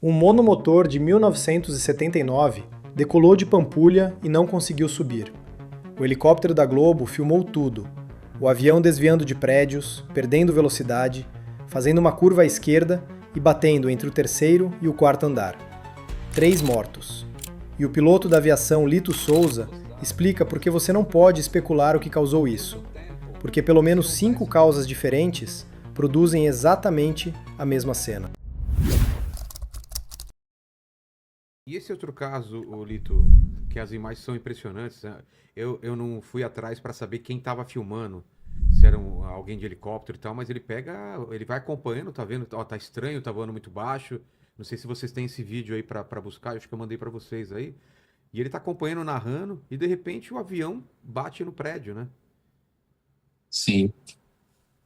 Um monomotor de 1979 decolou de Pampulha e não conseguiu subir. O helicóptero da Globo filmou tudo. O avião desviando de prédios, perdendo velocidade, fazendo uma curva à esquerda e batendo entre o terceiro e o quarto andar. 3 mortos. E o piloto da aviação Lito Souza explica por que você não pode especular o que causou isso. Porque pelo menos 5 causas diferentes produzem exatamente a mesma cena. E esse outro caso, ô Lito, que as imagens são impressionantes, né? Eu não fui atrás para saber quem estava filmando, se era alguém de helicóptero e tal, mas ele pega, ele vai acompanhando, tá vendo? Ó, tá estranho, tá voando muito baixo. Não sei se vocês têm esse vídeo aí para buscar, eu acho que eu mandei para vocês aí. E ele tá acompanhando, narrando, e de repente o avião bate no prédio, né? Sim,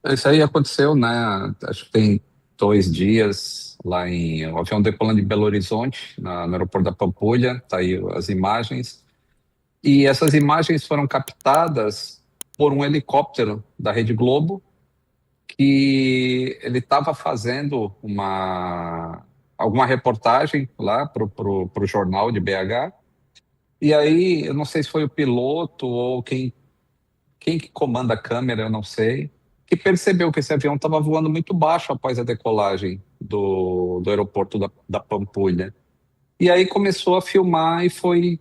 isso aí aconteceu, né? Acho que tem 2 dias lá em o avião decolando de Belo Horizonte, no aeroporto da Pampulha, tá aí as imagens. E essas imagens foram captadas por um helicóptero da Rede Globo, que ele estava fazendo alguma reportagem lá pro jornal de BH. E aí, eu não sei se foi o piloto ou quem que comanda a câmera, eu não sei, que percebeu que esse avião estava voando muito baixo após a decolagem do aeroporto da Pampulha. E aí começou a filmar e foi,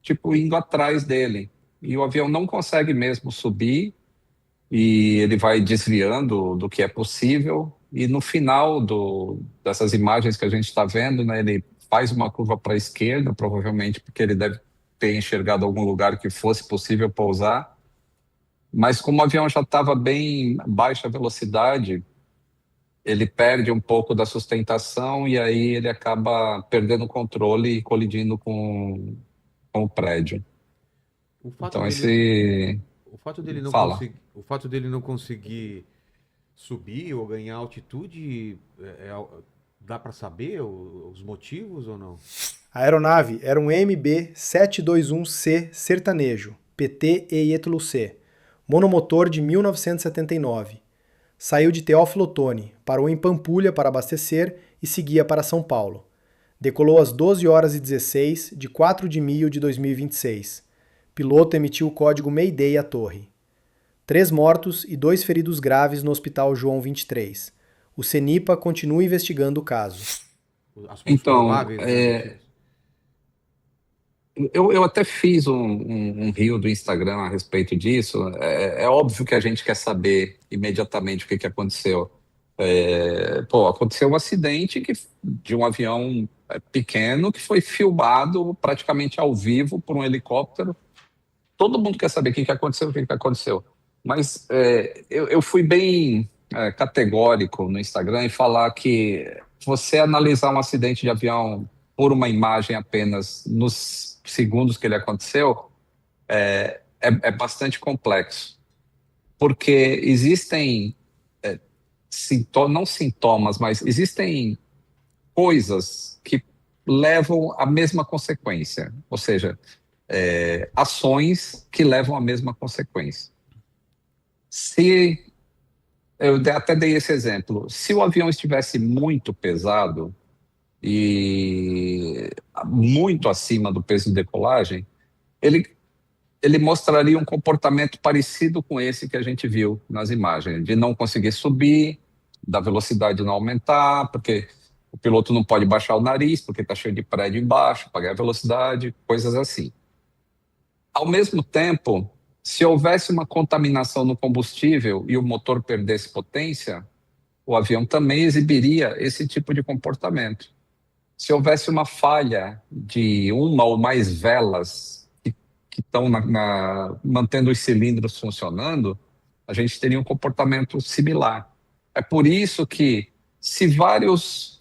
tipo, indo atrás dele. E o avião não consegue mesmo subir, e ele vai desviando do que é possível. E no final dessas imagens que a gente está vendo, né, ele faz uma curva para a esquerda, provavelmente porque ele deve ter enxergado algum lugar que fosse possível pousar. Mas como o avião já estava bem baixa velocidade, ele perde um pouco da sustentação e aí ele acaba perdendo o controle e colidindo com o prédio. O fato Então dele, esse o fato dele não fala. conseguir, o fato dele não conseguir subir ou ganhar altitude, dá para saber os motivos ou não? A aeronave era um MB-721C sertanejo, PT EIETLU-C, monomotor de 1979. Saiu de Teófilo Otoni, parou em Pampulha para abastecer e seguia para São Paulo. Decolou às 12 horas e 16 de 4 de maio de 2026. Piloto emitiu o código Mayday à torre. 3 mortos e 2 feridos graves no Hospital João 23. O CENIPA continua investigando o caso. As pontos Então, prováveis, né, motivos. eu até fiz um reel do Instagram a respeito disso. É óbvio que a gente quer saber imediatamente o que que aconteceu. Pô, aconteceu um acidente de um avião pequeno que foi filmado praticamente ao vivo por um helicóptero. Todo mundo quer saber o que que aconteceu, o que que aconteceu. Mas eu fui bem categórico no Instagram em falar que você analisar um acidente de avião por uma imagem apenas nos segundos que ele aconteceu é bastante complexo, porque existem não sintomas, mas existem coisas que levam à mesma consequência, ou seja, ações que levam à mesma consequência. Se até dei esse exemplo, se o avião estivesse muito pesado e muito acima do peso de decolagem, ele ele mostraria um comportamento parecido com esse que a gente viu nas imagens, de não conseguir subir, da velocidade não aumentar, porque o piloto não pode baixar o nariz, porque está cheio de prédio embaixo, pagar a velocidade, coisas assim. Ao mesmo tempo, se houvesse uma contaminação no combustível e o motor perdesse potência, o avião também exibiria esse tipo de comportamento. Se houvesse uma falha de uma ou mais velas que estão mantendo os cilindros funcionando, a gente teria um comportamento similar. É por isso que, se vários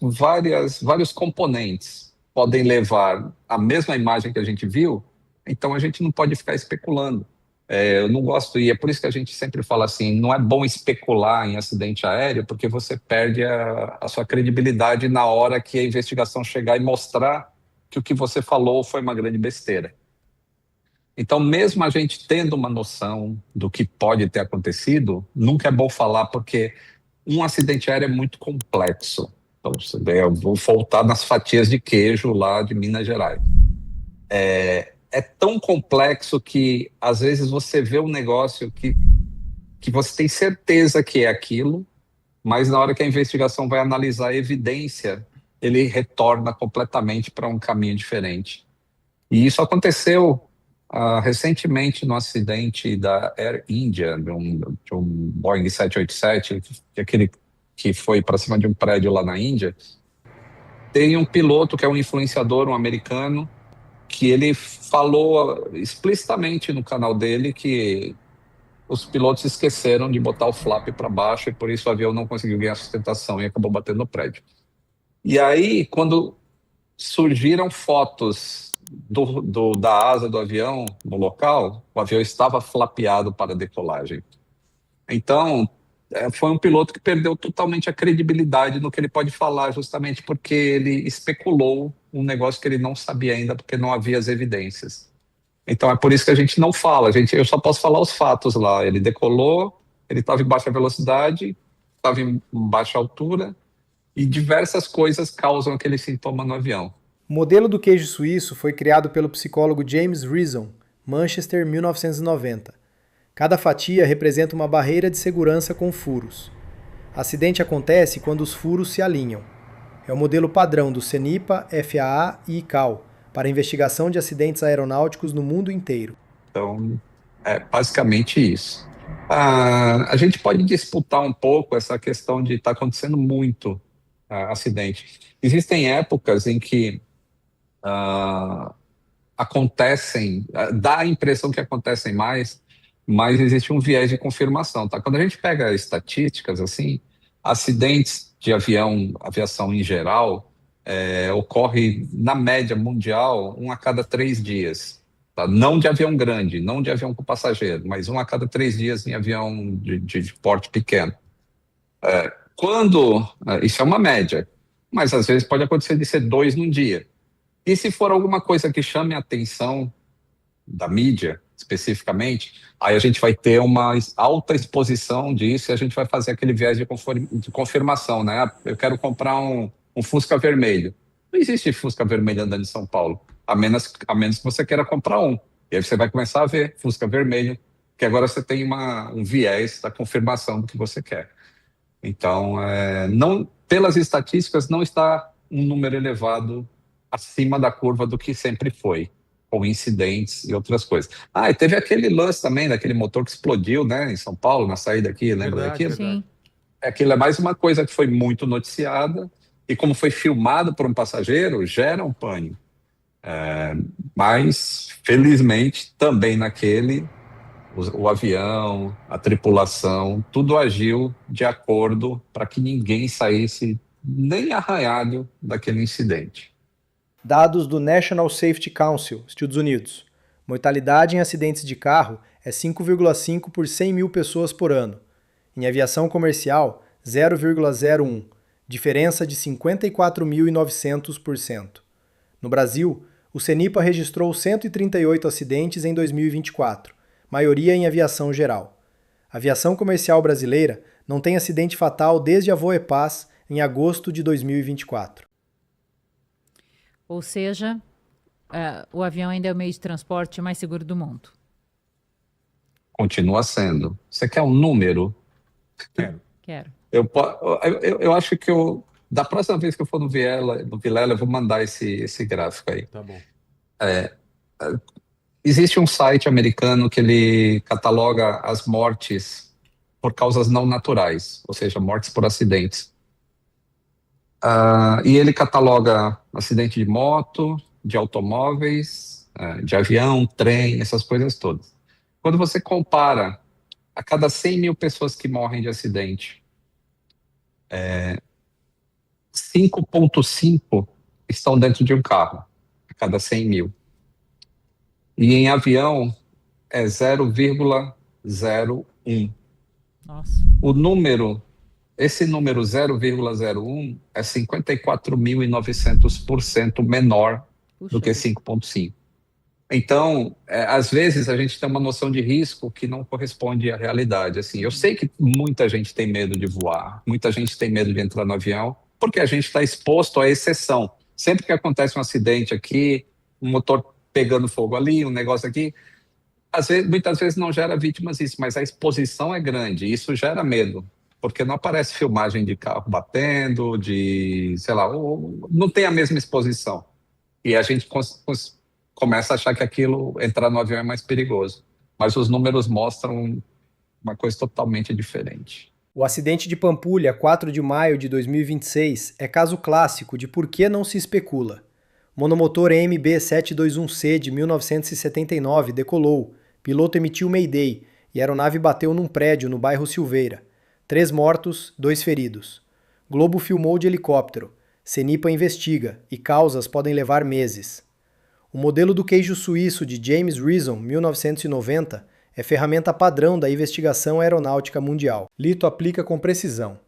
componentes podem levar à mesma imagem que a gente viu, então a gente não pode ficar especulando. Eu não gosto, e é por isso que a gente sempre fala assim: não é bom especular em acidente aéreo, porque você perde a sua credibilidade na hora que a investigação chegar e mostrar que o que você falou foi uma grande besteira. Então, mesmo a gente tendo uma noção do que pode ter acontecido, nunca é bom falar, porque um acidente aéreo é muito complexo. Então, eu vou voltar nas fatias de queijo lá de Minas Gerais. É tão complexo que, às vezes, você vê um negócio que você tem certeza que é aquilo, mas na hora que a investigação vai analisar a evidência, ele retorna completamente para um caminho diferente. E isso aconteceu recentemente no acidente da Air India, de um Boeing 787, aquele que foi para cima de um prédio lá na Índia. Tem um piloto que é um influenciador, um americano, que ele falou explicitamente no canal dele que os pilotos esqueceram de botar o flap para baixo e por isso o avião não conseguiu ganhar sustentação e acabou batendo no prédio. E aí, quando surgiram fotos da asa do avião no local, o avião estava flapeado para a decolagem. Então, foi um piloto que perdeu totalmente a credibilidade no que ele pode falar, justamente porque ele especulou um negócio que ele não sabia ainda, porque não havia as evidências. Então, é por isso que a gente não fala. Eu só posso falar os fatos lá. Ele decolou, ele estava em baixa velocidade, estava em baixa altura, e diversas coisas causam aquele sintoma no avião. O modelo do queijo suíço foi criado pelo psicólogo James Reason, Manchester, 1990. Cada fatia representa uma barreira de segurança com furos. Acidente acontece quando os furos se alinham. É o modelo padrão do CENIPA, FAA e ICAO, para investigação de acidentes aeronáuticos no mundo inteiro. Então, é basicamente isso. A gente pode disputar um pouco essa questão de estar acontecendo muito acidente. Existem épocas em que acontecem, dá a impressão que acontecem mais, mas existe um viés de confirmação, tá? Quando a gente pega estatísticas, assim, acidentes de aviação em geral, ocorre, na média mundial, 1 a cada 3 dias. Tá? Não de avião grande, não de avião com passageiro, mas 1 a cada 3 dias em avião de porte pequeno. Isso é uma média, mas às vezes pode acontecer de ser 2 num dia. E se for alguma coisa que chame a atenção da mídia, especificamente, aí a gente vai ter uma alta exposição disso e a gente vai fazer aquele viés de confirmação, né? Eu quero comprar um Fusca vermelho. Não existe Fusca vermelho andando em São Paulo, a menos que você queira comprar um. E aí você vai começar a ver Fusca vermelho, que agora você tem um viés da confirmação do que você quer. Então, não, pelas estatísticas, não está um número elevado acima da curva do que sempre foi, com incidentes e outras coisas. E teve aquele lance também, daquele motor que explodiu, né, em São Paulo, na saída aqui, lembra daquilo? Verdade. Sim. Aquilo é mais uma coisa que foi muito noticiada, e como foi filmado por um passageiro, gera um pânico. Mas, felizmente, também naquele, o avião, a tripulação, tudo agiu de acordo para que ninguém saísse nem arranhado daquele incidente. Dados do National Safety Council, Estados Unidos. Mortalidade em acidentes de carro é 5,5 por 100 mil pessoas por ano. Em aviação comercial, 0,01, diferença de 54.900%. No Brasil, o CENIPA registrou 138 acidentes em 2024, maioria em aviação geral. A aviação comercial brasileira não tem acidente fatal desde a Voepaz, em agosto de 2024. Ou seja, o avião ainda é o meio de transporte mais seguro do mundo. Continua sendo. Você quer um número? Quero. Eu acho que da próxima vez que eu for no Vilela, eu vou mandar esse gráfico aí. Tá bom. Existe um site americano que ele cataloga as mortes por causas não naturais, ou seja, mortes por acidentes. E ele cataloga acidente de moto, de automóveis, de avião, trem, essas coisas todas. Quando você compara a cada 100 mil pessoas que morrem de acidente, 5,5 estão dentro de um carro, a cada 100 mil. E em avião é 0,01. Nossa. Esse número 0,01 é 54.900% menor do que 5,5. Então, às vezes a gente tem uma noção de risco que não corresponde à realidade. Assim, eu sei que muita gente tem medo de voar, muita gente tem medo de entrar no avião, porque a gente está exposto à exceção. Sempre que acontece um acidente aqui, um motor pegando fogo ali, um negócio aqui, muitas vezes não gera vítimas isso, mas a exposição é grande, isso gera medo, porque não aparece filmagem de carro batendo, sei lá, não tem a mesma exposição. E a gente começa a achar que entrar no avião é mais perigoso. Mas os números mostram uma coisa totalmente diferente. O acidente de Pampulha, 4 de maio de 2026, é caso clássico de por que não se especula. Monomotor MB721C de 1979 decolou, piloto emitiu Mayday e a aeronave bateu num prédio no bairro Silveira. 3 mortos, 2 feridos. Globo filmou de helicóptero. CENIPA investiga e causas podem levar meses. O modelo do queijo suíço de James Reason, 1990, é ferramenta padrão da investigação aeronáutica mundial. Lito aplica com precisão.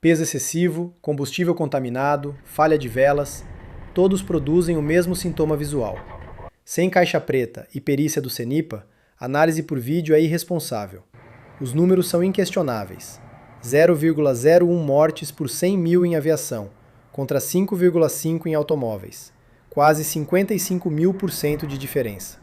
Peso excessivo, combustível contaminado, falha de velas, todos produzem o mesmo sintoma visual. Sem caixa preta e perícia do CENIPA, análise por vídeo é irresponsável. Os números são inquestionáveis. 0,01 mortes por 100 mil em aviação, contra 5,5 em automóveis. Quase 55.000% de diferença.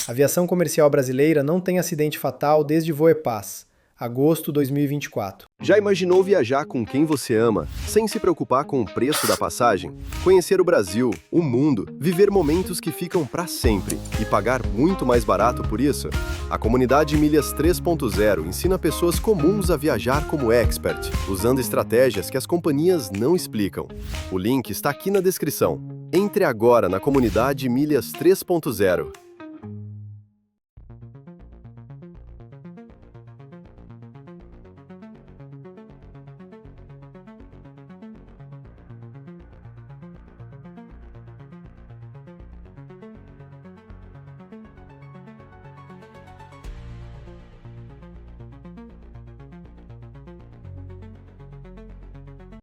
A aviação comercial brasileira não tem acidente fatal desde Voepaz, agosto de 2024. Já imaginou viajar com quem você ama, sem se preocupar com o preço da passagem? Conhecer o Brasil, o mundo, viver momentos que ficam para sempre e pagar muito mais barato por isso? A comunidade Milhas 3.0 ensina pessoas comuns a viajar como expert, usando estratégias que as companhias não explicam. O link está aqui na descrição. Entre agora na comunidade Milhas 3.0.